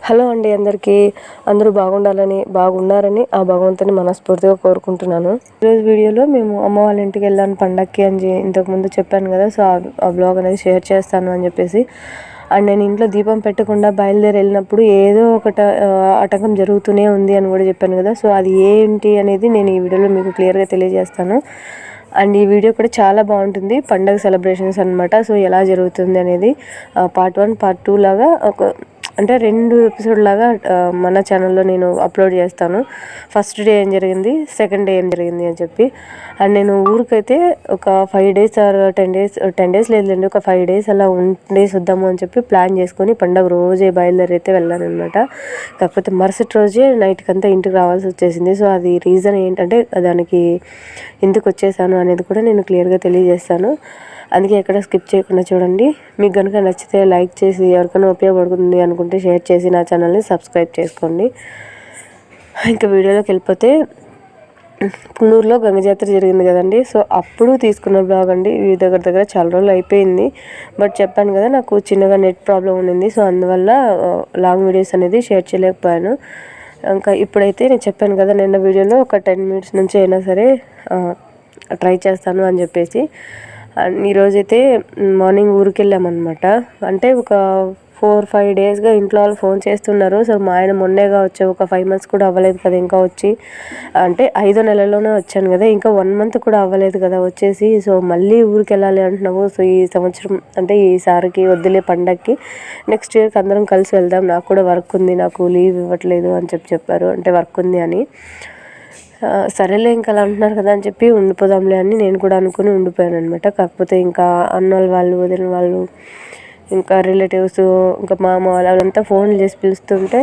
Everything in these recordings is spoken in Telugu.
హలో అండి, అందరూ బాగున్నారని ఆ భగవంతుని మనస్ఫూర్తిగా కోరుకుంటున్నాను. ఈరోజు వీడియోలో మేము అమ్మ వాళ్ళ ఇంటికి వెళ్ళాను పండక్కి అని ఇంతకుముందు చెప్పాను కదా. సో ఆ బ్లాగ్ అనేది షేర్ చేస్తాను అని చెప్పేసి. అండ్ నేను ఇంట్లో దీపం పెట్టకుండా బయలుదేరి వెళ్ళినప్పుడు ఏదో ఒకటి ఆటంకం జరుగుతూనే ఉంది అని కూడా చెప్పాను కదా. సో అది ఏంటి అనేది నేను ఈ వీడియోలో మీకు క్లియర్గా తెలియజేస్తాను. అండ్ ఈ వీడియో కూడా చాలా బాగుంటుంది, పండగ సెలబ్రేషన్స్ అనమాట. సో ఎలా జరుగుతుంది అనేది పార్ట్ 1 పార్ట్ 2 లాగా అంటే 2 ఎపిసోడ్ లాగా మన ఛానల్లో నేను అప్లోడ్ చేస్తాను. ఫస్ట్ డే ఏం జరిగింది, సెకండ్ డే ఏం జరిగింది అని చెప్పి. అండ్ నేను ఊరికైతే ఒక 5 days ఆర్ 10 days లేదులేండి, ఒక 5 days అలా ఉండేసి వద్దాము అని చెప్పి ప్లాన్ చేసుకొని పండగ రోజే బయలుదేరి అయితే వెళ్ళాను అనమాట. కాకపోతే మరుసటి రోజే నైట్కి అంతా ఇంటికి రావాల్సి వచ్చేసింది. సో అది రీజన్ ఏంటంటే దానికి ఎందుకు వచ్చేసాను అనేది కూడా నేను క్లియర్గా తెలియజేస్తాను. అందుకే ఎక్కడ స్కిప్ చేయకుండా చూడండి. మీకు కనుక నచ్చితే లైక్ చేసి, ఎవరికైనా ఉపయోగపడుతుంది అనుకుంటే షేర్ చేసి నా ఛానల్ని సబ్స్క్రైబ్ చేసుకోండి. ఇంకా వీడియోలోకి వెళ్ళిపోతే, పున్నూరులో గంగ జాతర జరిగింది కదండి. సో అప్పుడు తీసుకున్న బ్లాగ్ అండి. ఈ దగ్గర చాలా రోజులు అయిపోయింది. బట్ చెప్పాను కదా, నాకు చిన్నగా నెట్ ప్రాబ్లం ఉండింది. సో అందువల్ల లాంగ్ వీడియోస్ అనేది షేర్ చేయలేకపోయాను. ఇంకా ఇప్పుడైతే నేను చెప్పాను కదా నిన్న వీడియోలో, ఒక 10 minutes నుంచి అయినా సరే ట్రై చేస్తాను అని చెప్పేసి. ఈరోజైతే మార్నింగ్ ఊరికి వెళ్ళామన్నమాట. అంటే ఒక 4-5 daysగా ఇంట్లో వాళ్ళు ఫోన్ చేస్తున్నారు. సో మా ఆయన మొన్నేగా వచ్చావు, ఒక 5 months కూడా అవ్వలేదు కదా ఇంకా వచ్చి, అంటే 5వ నెలలోనే వచ్చాను కదా, ఇంకా 1 month కూడా అవ్వలేదు కదా వచ్చేసి. సో మళ్ళీ ఊరికి వెళ్ళాలి అంటున్నావు. సో ఈ సంవత్సరం అంటే ఈసారికి వద్దులే పండగకి, నెక్స్ట్ ఇయర్కి అందరం కలిసి వెళ్దాం, నాకు కూడా వర్క్ ఉంది, నాకు లీవ్ ఇవ్వట్లేదు అని చెప్పారు. అంటే వర్క్ ఉంది అని. సరేలే ఇంకా అలా అంటున్నారు కదా అని చెప్పి ఉండిపోదాంలే అని నేను కూడా అనుకుని ఉండిపోయాను అనమాట. కాకపోతే ఇంకా అన్నోళ్ళ వాళ్ళు, వదిన వాళ్ళు, ఇంకా రిలేటివ్స్, ఇంకా మామ వాళ్ళంతా ఫోన్లు చేసి పిలుస్తుంటే,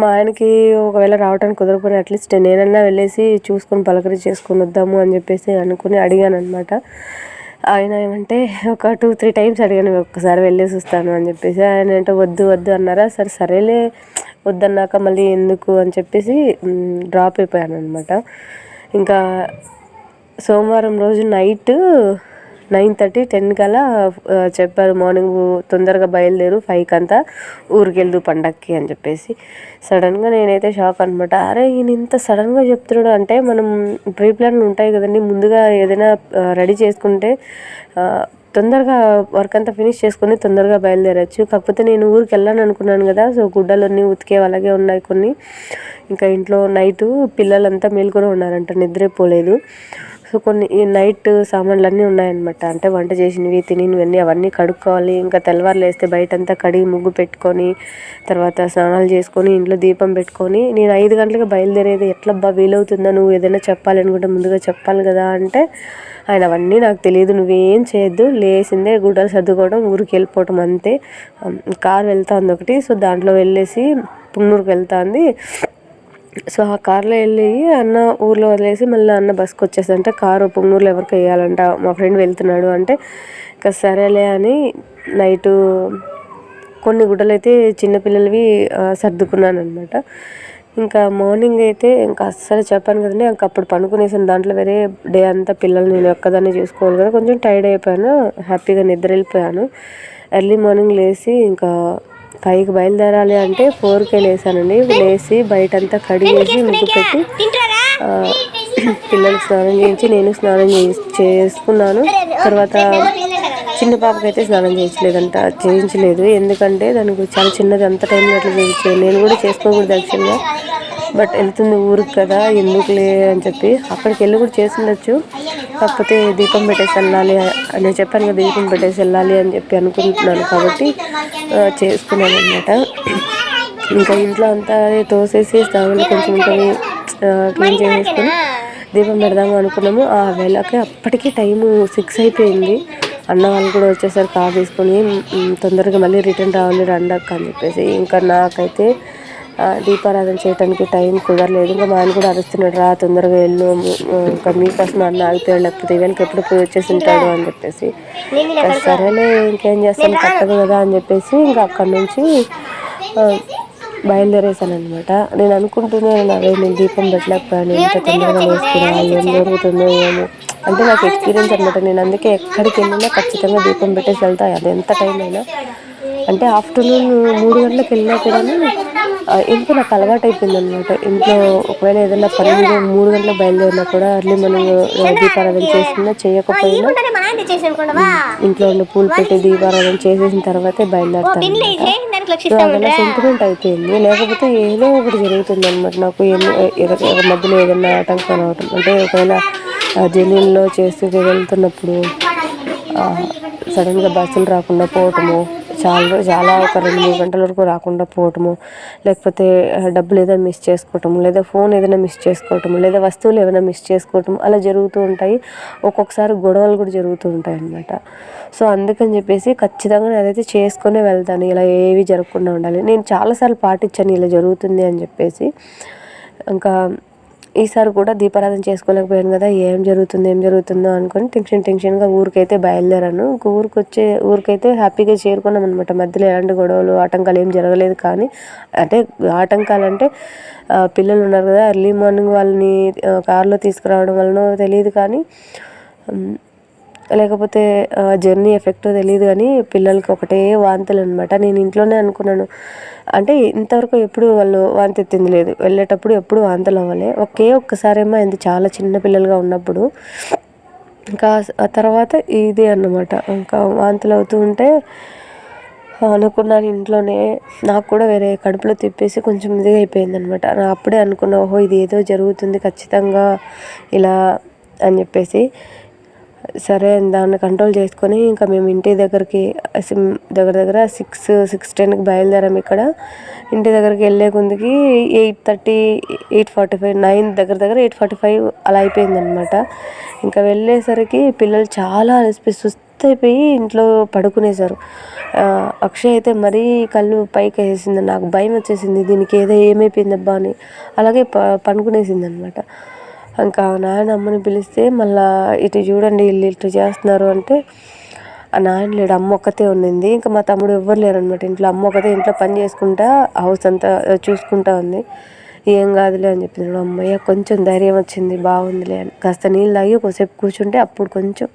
మా ఆయనకి ఒకవేళ రావడానికి కుదరకపోయినా అట్లీస్ట్ నేనన్నా వెళ్ళేసి చూసుకొని పలకరి చేసుకొని వద్దాము అని చెప్పేసి అనుకుని అడిగాను అనమాట. ఆయన ఏమంటే ఒక 2-3 times అడిగాను, ఒక్కసారి వెళ్ళేసి వస్తాను అని చెప్పేసి. ఆయన అంటే వద్దు అన్నారా. సరేలే వద్దన్నాక మళ్ళీ ఎందుకు అని చెప్పేసి డ్రాప్ అయిపోయాను అనమాట. ఇంకా సోమవారం రోజు నైట్ 9:30-10 కల్లా చెప్పారు, మార్నింగ్ తొందరగా బయలుదేరు 5 కంతా ఊరికి వెళ్దు పండక్కి అని చెప్పేసి. సడన్గా నేనైతే షాక్ అనమాట. అరే ఈయన ఇంత సడన్గా చెప్తున్నాడు అంటే, మనం ప్రీ ప్లాన్ ఉంటాయి కదండి, ముందుగా ఏదైనా రెడీ చేసుకుంటే తొందరగా వర్క్ అంతా ఫినిష్ చేసుకొని తొందరగా బయలుదేరచ్చు. కాకపోతే నేను ఊరికి వెళ్ళాను అనుకున్నాను కదా. సో గుడ్డలన్నీ ఉతికే అలాగే ఉన్నాయి కొన్ని. ఇంకా ఇంట్లో నైటు పిల్లలంతా మేల్కొని ఉన్నారంట, నిద్రపోలేదు. సో కొన్ని ఈ నైట్ సామాన్లు అన్నీ ఉన్నాయన్నమాట. అంటే వంట చేసినవి, తినినవన్నీ అవన్నీ కడుక్కోవాలి. ఇంకా తెల్లవారు లేస్తే బయటంతా కడిగి ముగ్గు పెట్టుకొని, తర్వాత స్నానాలు చేసుకొని, ఇంట్లో దీపం పెట్టుకొని, నేను 5 గంటలకు బయలుదేరేది ఎట్లబ్బా వీలవుతుందా, నువ్వు ఏదైనా చెప్పాలనుకుంటే ముందుగా చెప్పాలి కదా అంటే, ఆయన అవన్నీ నాకు తెలియదు, నువ్వేం చేయొద్దు, లేసిందే గుడ్డలు సర్దుకోవడం, ఊరికి వెళ్ళిపోవడం అంతే. కార్ వెళ్తుంది ఒకటి, సో దాంట్లో వెళ్ళేసి పున్నూరుకి వెళ్తుంది. సో ఆ కార్లో వెళ్ళి అన్న ఊర్లో వదిలేసి మళ్ళీ అన్న బస్కి వచ్చేసంటే, కారు పుంగనూరులో ఎవరికి వేయాలంట, మా ఫ్రెండ్ వెళ్తున్నాడు అంటే, ఇంకా సరేలే అని నైటు కొన్ని గుడ్డలు అయితే చిన్నపిల్లలవి సర్దుకున్నాను అనమాట. ఇంకా మార్నింగ్ అయితే ఇంకా అస్సలు చెప్పాను కదండి, ఇంకా అప్పుడు పనుకునేసాను. దాంట్లో వేరే డే అంతా పిల్లలు నేను ఒక్కదాన్ని చూసుకోవాలి కదా, కొంచెం టైర్డ్ అయిపోయాను, హ్యాపీగా నిద్ర వెళ్ళిపోయాను. ఎర్లీ మార్నింగ్ లేచి ఇంకా 5కి బయలుదేరాలి అంటే 4కే లేసానండి. లేచి బయటంతా కడిగేసి ముగ్గు పెట్టి పిల్లలకి స్నానం చేయించి నేను స్నానం చేసుకున్నాను. తర్వాత చిన్న పాపకైతే స్నానం చేయించలేదు, ఎందుకంటే దానికి చాలా చిన్నది, అంత టైంలో అట్లా చేయించలేదు. నేను కూడా చేసుకోకూడదు యాక్చువల్గా, బట్ వెళ్తుంది ఊరికి కదా ఎందుకులే అని చెప్పి అక్కడికి వెళ్ళి కూడా చేసి ఉండొచ్చు. కాకపోతే దీపం పెట్టేసి వెళ్ళాలి అని చెప్పాను కదా, దీపం పెట్టేసి వెళ్ళాలి అని చెప్పి అనుకుంటున్నాను కాబట్టి చేసుకున్నాను అనమాట. ఇంకా ఇంట్లో అంతా తోసేసి స్నానాలు కొంచెం ఉంటుంది క్లీన్ చేసేసుకొని దీపం పెడదాము అనుకున్నాము. ఆ వేళకి అప్పటికి టైము 6 అయిపోయింది. అన్న వాళ్ళు కూడా వచ్చేసరికి కార్ తీసుకొని తొందరగా మళ్ళీ రిటర్న్ రావాలి రండక్క అని చెప్పేసి. ఇంకా నాకైతే దీపారాధన చేయడానికి టైం కుదరలేదు. ఇంకా మా ఆయన కూడా అరుస్తున్నాడు, రా తొందరగా వెళ్ళు, ఇంకా మీకోసం అన్న ఆగిపోయాడు, లేకపోతే వీళ్ళకి ఎప్పుడు పోయి వచ్చేసి ఉంటాడు అని చెప్పేసి. సరేలే ఇంకేం చేస్తాను, తప్పదు కదా అని చెప్పేసి ఇంకా అక్కడి నుంచి బయలుదేరేసాను అనమాట. నేను అనుకుంటున్నాను, అదే నేను దీపం పెట్టలేకపోయాను, ఎంత తొందరగా వేసుకున్నా, ఏం జరుగుతుందో ఏమో అంటే నాకు ఎక్స్పీరియన్స్ అనమాట. నేను అందుకే ఎక్కడికి వెళ్ళినా ఖచ్చితంగా దీపం పెట్టేసి వెళ్తా, అది ఎంత టైం అయినా. అంటే ఆఫ్టర్నూన్ 3 గంటలకు వెళ్ళినా కూడాను ఎందుకో నాకు అలవాటు అయిపోయింది అనమాట. ఇంట్లో ఒకవేళ ఏదైనా పని మీద 3 గంటలకు బయలుదేరినా కూడా ఎర్లీ మార్నింగ్ దీపారాధన చేసినా చేయకపోయినా ఇంట్లో ఉండి పూలు పెట్టి దీపారాధన చేసేసిన తర్వాతే బయలుదేరుతాను అనమాట. సో అదలా సెంటిమెంట్ అయిపోయింది. లేకపోతే ఏదో ఒకటి జరుగుతుంది అనమాట నాకు. మధ్యలో ఏదైనా ఆటంకం రావటం, అంటే ఒకవేళ జర్నీలో చేస్తూ వెళ్తున్నప్పుడు సడన్గా బస్సులు రాకుండా పోవటము, చాలా ఒక 2-3 గంటల వరకు రాకుండా పోవటము, లేకపోతే డబ్బులు ఏదైనా మిస్ చేసుకోవటము, లేదా ఫోన్ ఏదైనా మిస్ చేసుకోవటము, లేదా వస్తువులు ఏమైనా మిస్ చేసుకోవటం అలా జరుగుతూ ఉంటాయి. ఒక్కొక్కసారి గొడవలు కూడా జరుగుతూ ఉంటాయి అన్నమాట. సో అందుకని చెప్పేసి ఖచ్చితంగా నేనైతే చేసుకునే వెళ్తాను, ఇలా ఏవి జరగకుండా ఉండాలి. నేను చాలాసార్లు పాటించాను ఇలా జరుగుతుంది అని చెప్పేసి. ఇంకా ఈసారి కూడా దీపారాధన చేసుకోలేకపోయాను కదా, ఏం జరుగుతుందో అనుకొని టెన్షన్గా ఊరికైతే బయలుదేరాను. ఊరికైతే హ్యాపీగా చేరుకున్నాం అనమాట. మధ్యలో ఎలాంటి గొడవలు ఆటంకాలు ఏం జరగలేదు. కానీ అంటే ఆటంకాలు అంటే పిల్లలు ఉన్నారు కదా, ఎర్లీ మార్నింగ్ వాళ్ళని కారులో తీసుకురావడం వలన తెలియదు, కానీ లేకపోతే జర్నీ ఎఫెక్ట్ తెలియదు, కానీ పిల్లలకి ఒకటే వాంతులు అనమాట. నేను ఇంట్లోనే అనుకున్నాను, అంటే ఇంతవరకు ఎప్పుడు వాళ్ళు వాంతి ఎత్తింది లేదు, వెళ్ళేటప్పుడు ఎప్పుడు వాంతులు అవ్వలే. ఒక్కసారేమో అయింది చాలా చిన్న పిల్లలుగా ఉన్నప్పుడు. ఇంకా ఆ తర్వాత ఇది అన్నమాట, ఇంకా వాంతులు అవుతూ ఉంటే అనుకున్నాను ఇంట్లోనే. నాకు కూడా వేరే కడుపులో తిప్పేసి కొంచెం ఇదిగా అయిపోయింది అనమాట. నా అప్పుడే అనుకున్నా, ఓహో ఇది ఏదో జరుగుతుంది ఖచ్చితంగా ఇలా అని చెప్పేసి. సరే దాన్ని కంట్రోల్ చేసుకొని ఇంకా మేము ఇంటి దగ్గరికి దగ్గర 6:10కి బయలుదేరాము. ఇక్కడ ఇంటి దగ్గరికి వెళ్ళే కొందికి 8:30, 8:45, 9 దగ్గర 8:45 అలా అయిపోయిందనమాట. ఇంకా వెళ్ళేసరికి పిల్లలు చాలా అలసిపోయి సుస్తైపోయి ఇంట్లో పడుకునేశారు. అక్షయ్ అయితే మరీ కళ్ళు పైకి వేసింది, నాకు భయం వచ్చేసింది, దీనికి ఏమైపోయిందబ్బా అని. అలాగే పడుకునేసింది అనమాట. ఇంకా నాయన అమ్మని పిలిస్తే మళ్ళీ ఇటు చూడండి వీళ్ళు ఇటు చేస్తున్నారు అంటే, ఆ నాయన లేడు, అమ్మ ఒక్కతే ఉన్నింది. ఇంకా మా తమ్ముడు ఎవ్వరు లేరనమాట ఇంట్లో. అమ్మ ఒకతే ఇంట్లో పని చేసుకుంటా హౌస్ అంతా చూసుకుంటా ఉంది. ఏం కాదులే అని చెప్పినాడు. అమ్మయ్య కొంచెం ధైర్యం వచ్చింది, బాగుందిలే అని. కాస్త నీళ్ళు తాగి కొద్దిసేపు కూర్చుంటే అప్పుడు కొంచెం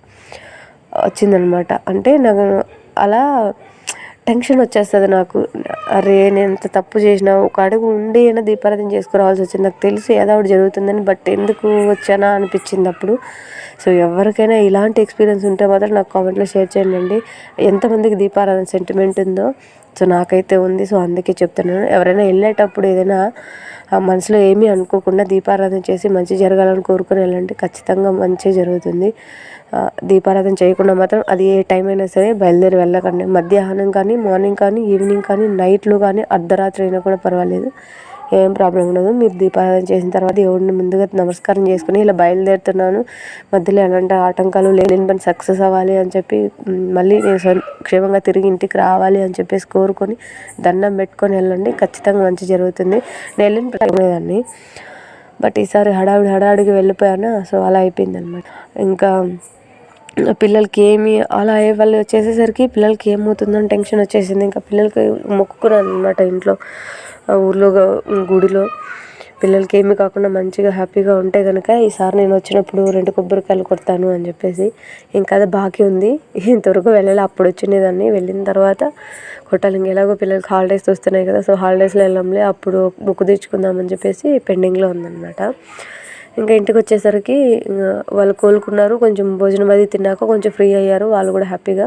వచ్చిందనమాట. అంటే నాకు అలా టెన్షన్ వచ్చేస్తుంది నాకు. అరే నేను ఎంత తప్పు చేసినా, ఒక అడుగు ఉండి అయినా దీపారాధన చేసుకురావాల్సి వచ్చింది. నాకు తెలుసు ఏదో ఒకటి జరుగుతుందని, బట్ ఎందుకు వచ్చానా అనిపించింది అప్పుడు. సో ఎవరికైనా ఇలాంటి ఎక్స్పీరియన్స్ ఉంటే మాత్రం నాకు కామెంట్లో షేర్ చేయండి. ఎంతమందికి దీపారాధన సెంటిమెంట్ ఉందో. సో నాకైతే ఉంది. సో అందుకే చెప్తున్నాను, ఎవరైనా వెళ్ళేటప్పుడు ఏదైనా మనసులో ఏమీ అనుకోకుండా దీపారాధన చేసి మంచి జరగాలని కోరుకుని వెళ్ళండి, ఖచ్చితంగా మంచి జరుగుతుంది. దీపారాధన చేయకుండా మాత్రం అది ఏ టైం అయినా సరే బయలుదేరి వెళ్ళకండి. మధ్యాహ్నం కానీ, మార్నింగ్ కానీ, ఈవినింగ్ కానీ, నైట్లు కానీ, అర్ధరాత్రి అయినా కూడా పర్వాలేదు, ఏం ప్రాబ్లం ఉండదు. మీరు దీపారాధన చేసిన తర్వాత దేవుడిని ముందుగా నమస్కారం చేసుకుని ఇలా బయలుదేరుతున్నాను, మధ్యలో ఎలాంటి ఆటంకాలు లేని పని సక్సెస్ అవ్వాలి అని చెప్పి, మళ్ళీ నేను క్షేమంగా తిరిగి ఇంటికి రావాలి అని చెప్పేసి కోరుకొని దండం పెట్టుకొని వెళ్ళండి, ఖచ్చితంగా మంచి జరుగుతుంది. నేను వెళ్ళిన ప్రతిదాన్ని, బట్ ఈసారి హడావిడికి వెళ్ళిపోయాను. సో అలా అయిపోయింది అనమాట. ఇంకా పిల్లలకి ఏమి అలా వాళ్ళు వచ్చేసేసరికి పిల్లలకి ఏమవుతుందని టెన్షన్ వచ్చేసింది. ఇంకా పిల్లలకి మొక్కుకున్నాను అనమాట ఇంట్లో, ఊర్లో గుడిలో. పిల్లలకి ఏమీ కాకుండా మంచిగా హ్యాపీగా ఉంటే కనుక ఈసారి నేను వచ్చినప్పుడు 2 కొబ్బరికాయలు కొడతాను అని చెప్పేసి. ఇంకా అది బాకీ ఉంది, ఇంతవరకు వెళ్ళాలి. అప్పుడు వచ్చినదాన్ని, వెళ్ళిన తర్వాత కొట్టాలి. ఇంక ఎలాగో పిల్లలకి హాలిడేస్ వస్తున్నాయి కదా, సో హాలిడేస్లో వెళ్ళాంలే, అప్పుడు మొక్కు తీర్చుకుందామని చెప్పేసి పెండింగ్లో ఉందన్నమాట. ఇంకా ఇంటికి వచ్చేసరికి వాళ్ళు కోలుకున్నారు, కొంచెం భోజనం అది తిన్నాక కొంచెం ఫ్రీ అయ్యారు. వాళ్ళు కూడా హ్యాపీగా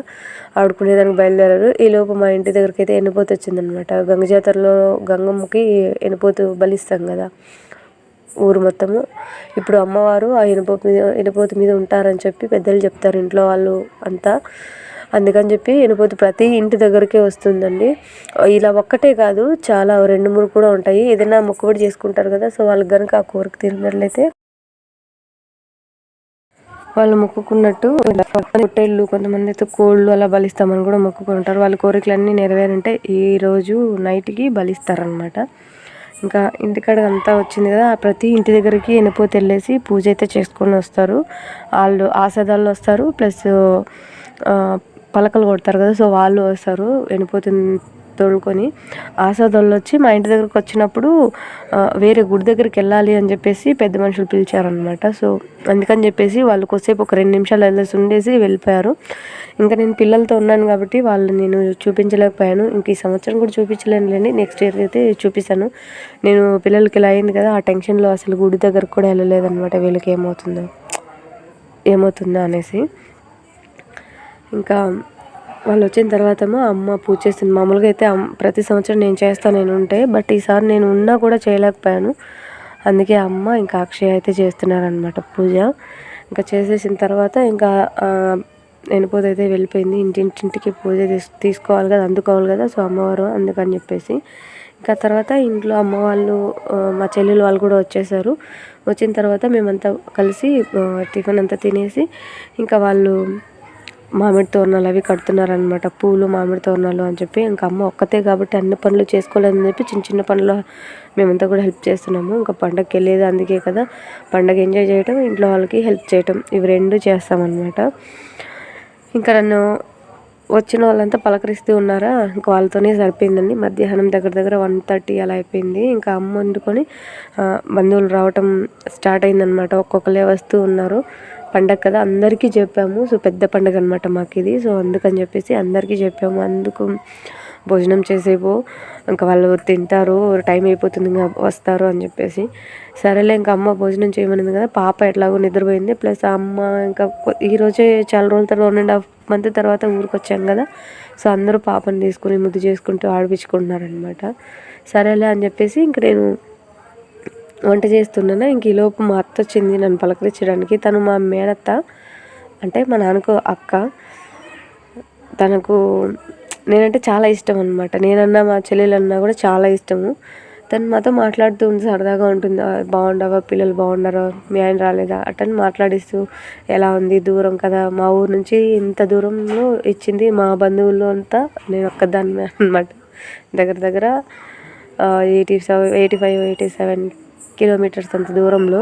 ఆడుకునేదానికి బయలుదేరారు. ఈలోపు మా ఇంటి దగ్గరికి అయితే ఎన్నిపోతు వచ్చిందనమాట. గంగ జాతరలో గంగమ్మకి ఎన్నిపోతు బలిస్తాం కదా ఊరు మొత్తము. ఇప్పుడు అమ్మవారు ఆ ఎనుపోతు మీద ఉంటారని చెప్పి పెద్దలు చెప్తారు ఇంట్లో వాళ్ళు అంతా. అందుకని చెప్పి ఎనుపోతు ప్రతి ఇంటి దగ్గరికే వస్తుందండి. ఇలా ఒక్కటే కాదు, చాలా 2-3 కూడా ఉంటాయి. ఏదైనా మొక్కుబడి చేసుకుంటారు కదా, సో వాళ్ళకి కనుక ఆ కోరిక తీరినట్లయితే వాళ్ళు మొక్కుకున్నట్టు పొట్టేళ్ళు, కొంతమంది అయితే కోళ్ళు అలా బలిస్తామని కూడా మొక్కుకుంటారు. వాళ్ళ కోరికలన్నీ నెరవేరుంటే ఈరోజు నైట్కి బలిస్తారనమాట. ఇంకా ఇంటికాడ అంతా వచ్చింది కదా, ప్రతి ఇంటి దగ్గరికి ఎనిపోతు వెళ్ళేసి పూజ అయితే చేసుకొని వస్తారు. వాళ్ళు ఆసదాల్లో వస్తారు, ప్లస్ పలకలు కొడతారు కదా, సో వాళ్ళు వస్తారు. ఎనిపోతుని తోలుకొని ఆశోదళ్ళు వచ్చి మా ఇంటి దగ్గరకు వచ్చినప్పుడు వేరే గుడి దగ్గరికి వెళ్ళాలి అని చెప్పేసి పెద్ద మనుషులు పిలిచారనమాట. సో అందుకని చెప్పేసి వాళ్ళు కొద్దిసేపు ఒక 2 నిమిషాలు వెళ్ళేసి ఉండేసి వెళ్ళిపోయారు. ఇంకా నేను పిల్లలతో ఉన్నాను కాబట్టి వాళ్ళు నేను చూపించలేకపోయాను. ఇంక ఈ సంవత్సరం కూడా చూపించలేనులేండి, నెక్స్ట్ ఇయర్ అయితే చూపిస్తాను. నేను పిల్లలకి ఇలా అయింది కదా, ఆ టెన్షన్లో అసలు గుడి దగ్గరకు కూడా వెళ్ళలేదన్నమాట. వీళ్ళకి ఏమవుతుందో అనేసి. ఇంకా వాళ్ళు వచ్చిన తర్వాత అమ్మ పూజ చేస్తుంది. మామూలుగా అయితే ప్రతి సంవత్సరం నేను చేస్తాను నేను ఉంటే, బట్ ఈసారి నేను ఉన్నా కూడా చేయలేకపోయాను. అందుకే అమ్మ ఇంకా అక్షయ అయితే చేస్తున్నారనమాట పూజ. ఇంకా చేసేసిన తర్వాత ఇంకా ఎనిపోతే అయితే వెళ్ళిపోయింది. ఇంటింటికి పూజ తీసుకోవాలి కదా, అందుకోవాలి కదా, సో అమ్మవారు అందుకని చెప్పేసి. ఇంకా తర్వాత ఇంట్లో అమ్మ వాళ్ళు మా చెల్లెలు వాళ్ళు కూడా వచ్చేసారు. వచ్చిన తర్వాత మేమంతా కలిసి టిఫిన్ అంతా తినేసి ఇంకా వాళ్ళు మామిడి తోరణాలు అవి కడుతున్నారనమాట. పూలు మామిడి తోరణాలు అని చెప్పి. ఇంకా అమ్మ ఒక్కతే కాబట్టి అన్ని పనులు చేసుకోలేదని చెప్పి చిన్న చిన్న పనులు మేమంతా కూడా హెల్ప్ చేస్తున్నాము. ఇంకా పండగకి వెళ్ళేది అందుకే కదా, పండగ ఎంజాయ్ చేయటం, ఇంట్లో వాళ్ళకి హెల్ప్ చేయటం, ఇవి 2 చేస్తామన్నమాట. ఇంకా నన్ను వచ్చిన వాళ్ళంతా పలకరిస్తూ ఉన్నారా, ఇంకా వాళ్ళతోనే సరిపోయిందండి. మధ్యాహ్నం దగ్గర 1:30 అలా అయిపోయింది. ఇంకా అమ్మ వండుకొని బంధువులు రావటం స్టార్ట్ అయిందనమాట. ఒక్కొక్కరే వస్తూ ఉన్నారు. పండగ కదా అందరికీ చెప్పాము. సో పెద్ద పండగ అనమాట మాకు ఇది. సో అందుకని చెప్పేసి అందరికీ చెప్పాము. అందుకు భోజనం చేసేపో ఇంకా వాళ్ళు తింటారు, టైం అయిపోతుంది ఇంకా వస్తారు అని చెప్పేసి. సరేలే ఇంకా అమ్మ భోజనం చేయమనింది కదా, పాప ఎట్లాగో నిద్రపోయింది. ప్లస్ అమ్మ ఇంకా ఈరోజే చాలా రోజుల తర్వాత 1.5 మంత్ తర్వాత ఊరికి వచ్చాను కదా, సో అందరూ పాపని తీసుకుని ముద్దు చేసుకుంటూ ఆడిపించుకుంటున్నారనమాట. సరేలే అని చెప్పేసి ఇంక నేను వంట చేస్తున్నాను. ఇంక ఈలోపు మా అత్త వచ్చింది నన్ను పలకరించడానికి. తను మా మేనత్త, అంటే మా నాన్నకు అక్క. తనకు నేనంటే చాలా ఇష్టం అనమాట. నేనన్నా మా చెల్లెలన్నా కూడా చాలా ఇష్టము. తను మాతో మాట్లాడుతూ ఉంది, సరదాగా ఉంటుంది. బాగుండవా, పిల్లలు బాగున్నారా, మీ ఆయన రాలేదా అట్టని మాట్లాడిస్తూ, ఎలా ఉంది, దూరం కదా, మా ఊరు నుంచి ఇంత దూరంలో ఇచ్చింది మా బంధువుల్లో అంతా నేను ఒక్కదాన్ని అనమాట. దగ్గర 85-87 కిలోమీటర్స్ అంత దూరంలో.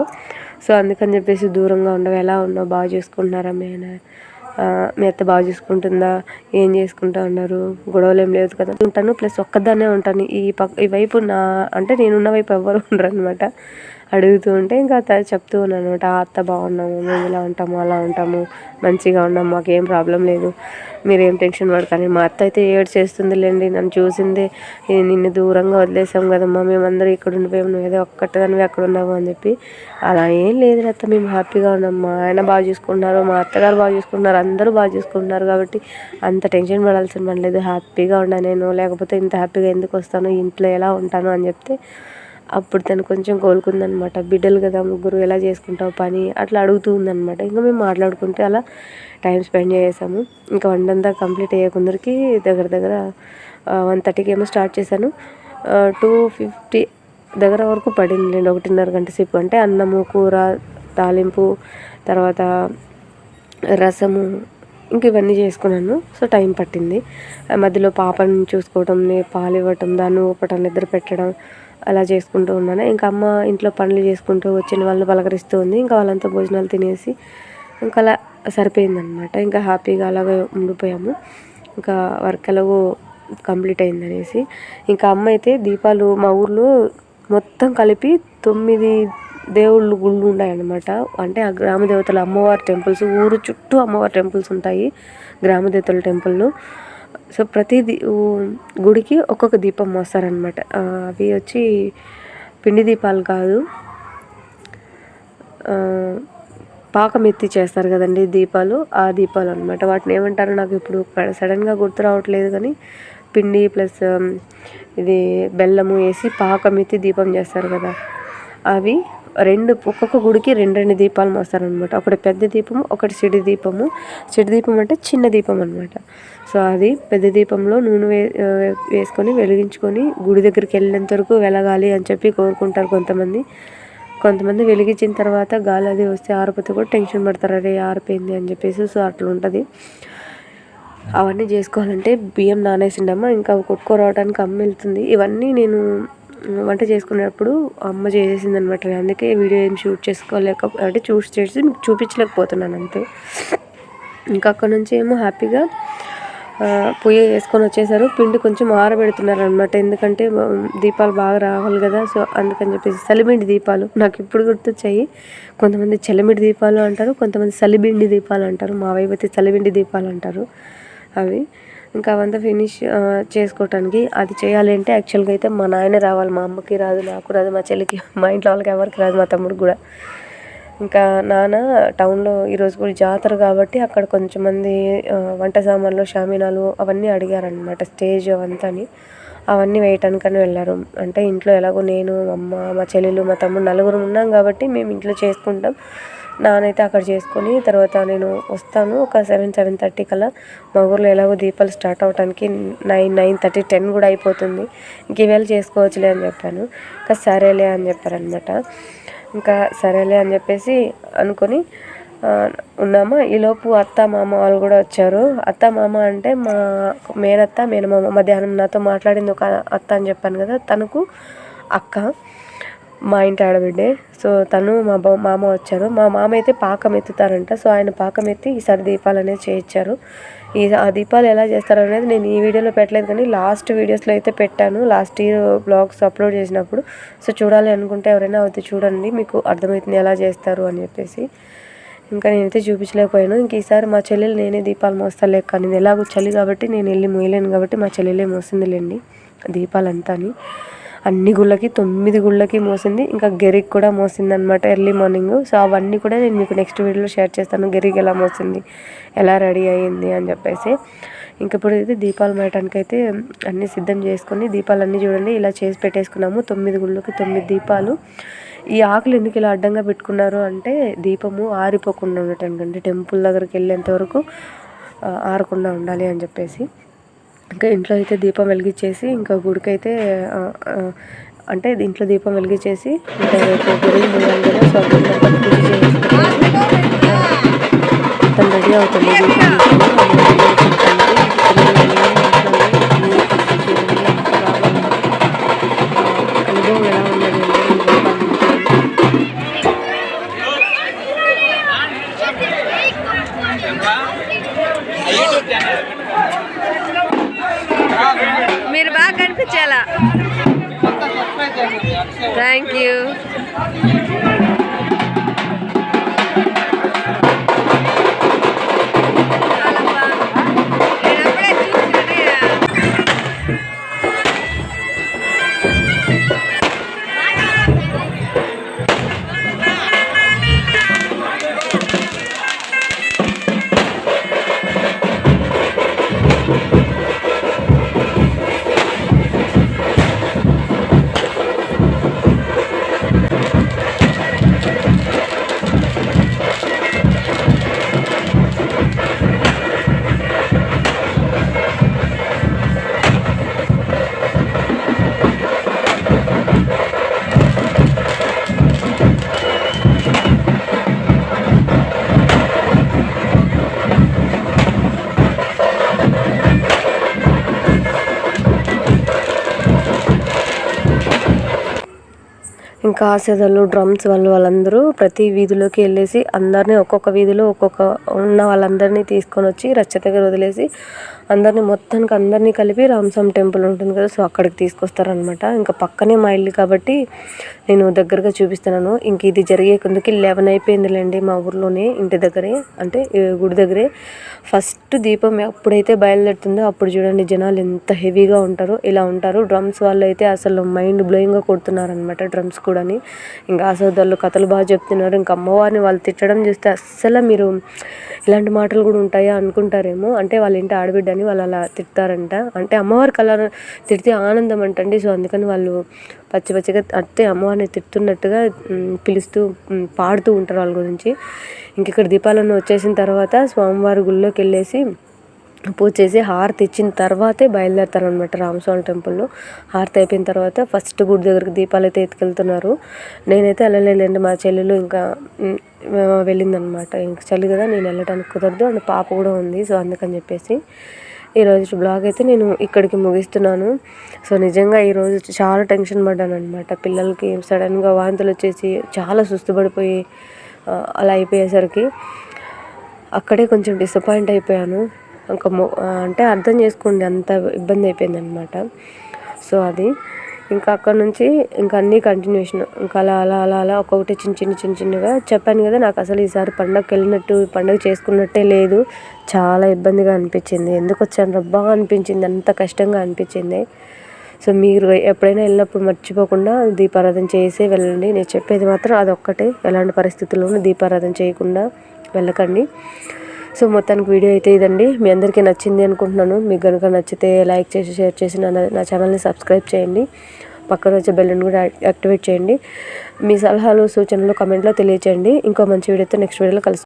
సో అందుకని చెప్పేసి దూరంగా ఉండవు, ఎలా ఉన్నావు, బాగా చూసుకుంటున్నారా మీ అత్త బాగా చూసుకుంటుందా, ఏం చేసుకుంటా ఉన్నారు, గొడవలు ఏం లేదు కదా ఉంటాను. ప్లస్ ఒక్కదాన్నే ఉంటాను ఈ వైపు అంటే నేనున్న వైపు ఎవ్వరు ఉండరు అనమాట. అడుగుతూ ఉంటే ఇంకా చెప్తూ ఉన్నాను అనమాట. అత్త బాగున్నాము, మేము ఇలా ఉంటాము అలా ఉంటాము, మంచిగా ఉన్నాము, మాకేం ప్రాబ్లం లేదు, మీరేం టెన్షన్ పడకండి. మా అత్త అయితే చేస్తుందిలేండి, నన్ను చూసిందే నిన్ను దూరంగా వదిలేసాం కదమ్మా, మేమందరం ఇక్కడ ఉండిపోయాము, నువ్వు ఏదో ఒక్కటిదానివి అక్కడ ఉన్నావు అని చెప్పి. అలా ఏం లేదు అత్త, మేము హ్యాపీగా ఉన్నాం, మా ఆయన బాగా చూసుకుంటున్నారు, మా అత్తగారు బాగా చూసుకుంటున్నారు, అందరూ బాగా చూసుకుంటున్నారు కాబట్టి అంత టెన్షన్ పడాల్సిన పని లేదు, హ్యాపీగా ఉన్నాను నేను, లేకపోతే ఇంత హ్యాపీగా ఎందుకు వస్తాను, ఇంట్లో ఎలా ఉంటాను అని చెప్తే అప్పుడు తను కొంచెం కోలుకుందనమాట. బిడ్డలు కదా ముగ్గురు, ఎలా చేసుకుంటావు పని అట్లా అడుగుతూ ఉందనమాట. ఇంకా మేము మాట్లాడుకుంటే అలా టైం స్పెండ్ చేసాము. ఇంకా వంటంతా కంప్లీట్ అయ్యే కొందరికి దగ్గర 1:30కి ఏమో స్టార్ట్ చేశాను. 2:50 వరకు పడింది, 1.5 గంట సేపు. అంటే అన్నము, కూర, తాలింపు, తర్వాత రసము, ఇంక ఇవన్నీ చేసుకున్నాను. సో టైం పట్టింది. మధ్యలో పాపని చూసుకోవటం, పాలు ఇవ్వటం, దాన్ని ఊపటం, నిద్ర పెట్టడం అలా చేసుకుంటూ ఉన్నాను. ఇంకా అమ్మ ఇంట్లో పనులు చేసుకుంటూ వచ్చిన వాళ్ళని పలకరిస్తూ ఉంది. ఇంకా వాళ్ళంతా భోజనాలు తినేసి ఇంకా అలా సరిపోయిందనమాట. ఇంకా హ్యాపీగా అలాగే ఉండిపోయాము. ఇంకా వర్క్ ఎలాగో కంప్లీట్ అయిందనేసి. ఇంకా అమ్మ అయితే దీపాలు, మా ఊర్లో మొత్తం కలిపి 9 దేవుళ్ళు గుళ్ళు ఉన్నాయన్నమాట. అంటే ఆ గ్రామ దేవతల అమ్మవారి టెంపుల్స్, ఊరు చుట్టూ అమ్మవారి టెంపుల్స్ ఉంటాయి, గ్రామ దేవతల టెంపుల్. సో ప్రతి గుడికి ఒక్కొక్క దీపం మోస్తారనమాట. అవి వచ్చి పిండి దీపాలు కాదు, పాకమెత్తి చేస్తారు కదండి దీపాలు, ఆ దీపాలు అనమాట. వాటిని ఏమంటారో నాకు ఇప్పుడు సడన్గా గుర్తు రావట్లేదు, కానీ పిండి ప్లస్ ఇది బెల్లము వేసి పాకమెత్తి దీపం చేస్తారు కదా, అవి ఒక్కొక్క గుడికి 2 దీపాలు మోస్తారనమాట. ఒకటి పెద్ద దీపము, ఒకటి సిడి దీపము. సిడి దీపం అంటే చిన్న దీపం అనమాట. సో అది పెద్ద దీపంలో నూనె వేసుకొని వెలిగించుకొని గుడి దగ్గరికి వెళ్ళేంత వరకు వెలగాలి అని చెప్పి కోరుకుంటారు కొంతమంది వెలిగించిన తర్వాత గాలి అది వస్తే ఆరిపోతే కూడా టెన్షన్ పడతారు, అరే ఆరిపోయింది అని చెప్పేసి. సో అట్లా ఉంటుంది. అవన్నీ చేసుకోవాలంటే బియ్యం నానేసిండమ్మా, ఇంకా కొట్టుకోరావడానికి అమ్మ వెళ్తుంది. ఇవన్నీ నేను వంట చేసుకునేటప్పుడు అమ్మ చేసేసింది అనమాట. అందుకే వీడియో ఏం షూట్ అంటే చేసి మీకు చూపించలేకపోతున్నాను అంతే. ఇంకా అక్కడ నుంచి ఏమో హ్యాపీగా పొయ్యి వేసుకొని వచ్చేసారు. పిండి కొంచెం ఆరబెడుతున్నారు అనమాట, ఎందుకంటే దీపాలు బాగా రావాలి కదా. సో అందుకని చెప్పేసి సలిబిండి దీపాలు నాకు ఇప్పుడు గుర్తొచ్చాయి. కొంతమంది చలిమిడి దీపాలు అంటారు, కొంతమంది సలిబిండి దీపాలు అంటారు. మా వైపు అయితే చలిబిండి దీపాలు అంటారు అవి. ఇంకా అవంతా ఫినిష్ చేసుకోవటానికి అది చేయాలి అంటే యాక్చువల్గా అయితే మా నాయన రావాలి. మా అమ్మకి రాదు, నాకు రాదు, మా చెల్లికి, మా ఇంట్లో వాళ్ళకి ఎవరికి రాదు, మా తమ్ముడికి కూడా. ఇంకా నాన్న టౌన్లో ఈరోజు కూడా జాతర కాబట్టి అక్కడ కొంచెం మంది వంట సామాన్లు, షామీనాలు అవన్నీ అడిగారనమాట, స్టేజ్ అవంతాని. అవన్నీ వేయటానికని వెళ్ళారు. అంటే ఇంట్లో ఎలాగో నేను, మా అమ్మ, మా చెల్లెలు, మా తమ్ముడు నలుగురు ఉన్నాం కాబట్టి మేము ఇంట్లో చేసుకుంటాం. నానైతే అక్కడ చేసుకొని తర్వాత నేను వస్తాను ఒక 7-7:30 కల్లా. మా ఊర్లో ఎలాగో దీపాలు స్టార్ట్ అవడానికి 9-9:30, 10 కూడా అయిపోతుంది. ఇంక ఈవేళ చేసుకోవచ్చులే అని చెప్పాను. ఇంకా సరేలే అని చెప్పారనమాట. ఇంకా సరేలే అని చెప్పేసి అనుకొని ఉన్నామా. ఈలోపు అత్త మామ వాళ్ళు కూడా వచ్చారు. అత్త మామ అంటే మా మేనత్త మేనమామ. మధ్యాహ్నం నాతో మాట్లాడింది ఒక అత్త అని చెప్పాను కదా, తనకు అక్క, మా ఇంటి ఆడబిడ్డే. సో తను మా మామ వచ్చారు. మా మామ అయితే పాకం ఎత్తుతారంట. సో ఆయన పాకం ఎత్తి ఈసారి దీపాలు అనేది చేయించారు. ఆ దీపాలు ఎలా చేస్తారు అనేది నేను ఈ వీడియోలో పెట్టలేదు, కానీ లాస్ట్ వీడియోస్లో అయితే పెట్టాను, లాస్ట్ ఇయర్ బ్లాగ్స్ అప్లోడ్ చేసినప్పుడు. సో చూడాలి అనుకుంటే ఎవరైనా అవుతుంది చూడండి, మీకు అర్థమవుతుంది ఎలా చేస్తారు అని చెప్పేసి. ఇంకా నేనైతే చూపించలేకపోయాను. ఇంక ఈసారి మా చెల్లెలు నేనే దీపాలు మోస్తాలే, కానీ ఎలాగో చలి కాబట్టి నేను వెళ్ళి మోయలేను కాబట్టి మా చెల్లెలే మోసిందిలేండి దీపాలంతా. అన్ని గుళ్ళకి 9 గుళ్ళకి మోసింది. ఇంకా గెరికి కూడా మోసింది అనమాట ఎర్లీ మార్నింగ్. సో అవన్నీ కూడా నేను మీకు నెక్స్ట్ వీడియోలో షేర్ చేస్తాను, గెరికి ఎలా మోసింది, ఎలా రెడీ అయ్యింది అని చెప్పేసి. ఇంక ఇప్పుడు అయితే దీపాలు మోయటానికి అయితే అన్నీ సిద్ధం చేసుకొని దీపాలన్నీ చూడండి ఇలా చేసి పెట్టేసుకున్నాము. 9 గుళ్ళకి 9 దీపాలు. ఈ ఆకులు ఎందుకు ఇలా అడ్డంగా పెట్టుకున్నారు అంటే దీపము ఆరిపోకుండా ఉండటానికంటే, టెంపుల్ దగ్గరికి వెళ్ళేంత వరకు ఆరకుండా ఉండాలి అని చెప్పేసి. ఇంకా ఇంట్లో అయితే దీపం వెలిగించేసి ఇంకా గుడికైతే అంటే ఇంట్లో దీపం వెలిగించేసి ఇంకా రేపు గుడి మూయాలి కదా. సో పూజ చేసి తను రెడీ అవుతుంది దీపం అనుభవం ఎలా ఉన్నది మీరు బాగా కనిపించాలా. Thank you. ఇంకా ఆసేదలు, డ్రమ్స్ వాళ్ళందరూ ప్రతి వీధిలోకి వెళ్ళేసి అందరినీ ఒక్కొక్క వీధిలో ఒక్కొక్క ఉన్న వాళ్ళందరినీ తీసుకొని వచ్చి రచ్చ దగ్గర వదిలేసి అందరినీ కలిపి రామస్వామి టెంపుల్ ఉంటుంది కదా, సో అక్కడికి తీసుకొస్తారనమాట. ఇంకా పక్కనే మా ఇల్లు కాబట్టి నేను దగ్గరగా చూపిస్తున్నాను. ఇంక ఇది జరిగే కొందుకి 11 అయిపోయిందిలేండి మా ఊర్లోనే, ఇంటి దగ్గరే అంటే గుడి దగ్గరే. ఫస్ట్ దీపం ఎప్పుడైతే బయలుదేరుతుందో అప్పుడు చూడండి జనాలు ఎంత హెవీగా ఉంటారో, ఇలా ఉంటారు. డ్రమ్స్ వాళ్ళు అయితే అసలు మైండ్ బ్లోయింగ్గా కొడుతున్నారనమాట డ్రమ్స్ కూడాని. ఇంకా ఆ సోదరులు కథలు బాగా చెప్తున్నారు. ఇంకా అమ్మవారిని వాళ్ళు తిట్టడం చూస్తే అస్సలు మీరు ఇలాంటి మాటలు కూడా ఉంటాయా అనుకుంటారేమో. అంటే వాళ్ళ ఇంటి ఆడబిడ్డని వాళ్ళు అలా తిడతారంట. అంటే అమ్మవారికి అలా తిడితే ఆనందం అంటండి. సో అందుకని వాళ్ళు పచ్చిగా అంటే అమ్మవారిని తిడుతున్నట్టుగా పిలుస్తూ పాడుతూ ఉంటారు వాళ్ళ గురించి. ఇంక ఇక్కడ దీపాలను వచ్చేసిన తర్వాత స్వామివారి గుళ్ళోకి వెళ్ళేసి పూజ చేసి హారతి ఇచ్చిన తర్వాతే బయలుదేరుతారనమాట రామస్వామి టెంపుల్లో. హారతి అయిపోయిన తర్వాత ఫస్ట్ గుడి దగ్గరికి దీపాలు అయితే ఎత్తుకెళ్తున్నారు. నేనైతే వెళ్ళలేండి, మా చెల్లెలు ఇంకా వెళ్ళిందనమాట. ఇంక చలి కదా నేను వెళ్ళడానికి కుదరదు, అండ్ పాప కూడా ఉంది. సో అందుకని చెప్పేసి ఈరోజు బ్లాగ్ అయితే నేను ఇక్కడికి ముగిస్తున్నాను. సో నిజంగా ఈరోజు చాలా టెన్షన్ పడ్డాను అనమాట. పిల్లలకి సడన్గా వాంతులు వచ్చేసి చాలా సుస్తుపడిపోయి అలా అయిపోయేసరికి అక్కడే కొంచెం డిసప్పాయింట్ అయిపోయాను. ఇంకా అంటే అర్థం చేసుకోండి, అంత ఇబ్బంది అయిపోయింది అనమాట. సో అది ఇంకా అక్కడ నుంచి ఇంకా అన్నీ కంటిన్యూషన్, ఇంకా అలా అలా అలా అలా ఒక్కొక్కటి చిన్నగా చెప్పాను కదా. నాకు అసలు ఈసారి పండగకి వెళ్ళినట్టు, పండగ చేసుకున్నట్టే లేదు. చాలా ఇబ్బందిగా అనిపించింది. ఎందుకు వచ్చాను రబ్బా అనిపించింది, అంత కష్టంగా అనిపించింది. సో మీరు ఎప్పుడైనా వెళ్ళినప్పుడు మర్చిపోకుండా దీపారాధన చేసే వెళ్ళండి. నేను చెప్పేది మాత్రం అదొక్కటే, ఎలాంటి పరిస్థితుల్లోనూ దీపారాధన చేయకుండా వెళ్ళకండి. సో మొత్తానికి వీడియో అయితే ఇదండి. మీ అందరికీ నచ్చింది అనుకుంటున్నాను. మీకు కనుక నచ్చితే లైక్ చేసి, షేర్ చేసి నా ఛానల్ని సబ్స్క్రైబ్ చేయండి. పక్కన వచ్చే బెల్ని కూడా యాక్టివేట్ చేయండి. మీ సలహాలు సూచనలు కమెంట్లో తెలియచేయండి. ఇంకో మంచి వీడియోతో నెక్స్ట్ వీడియోలో కలుస్తాను.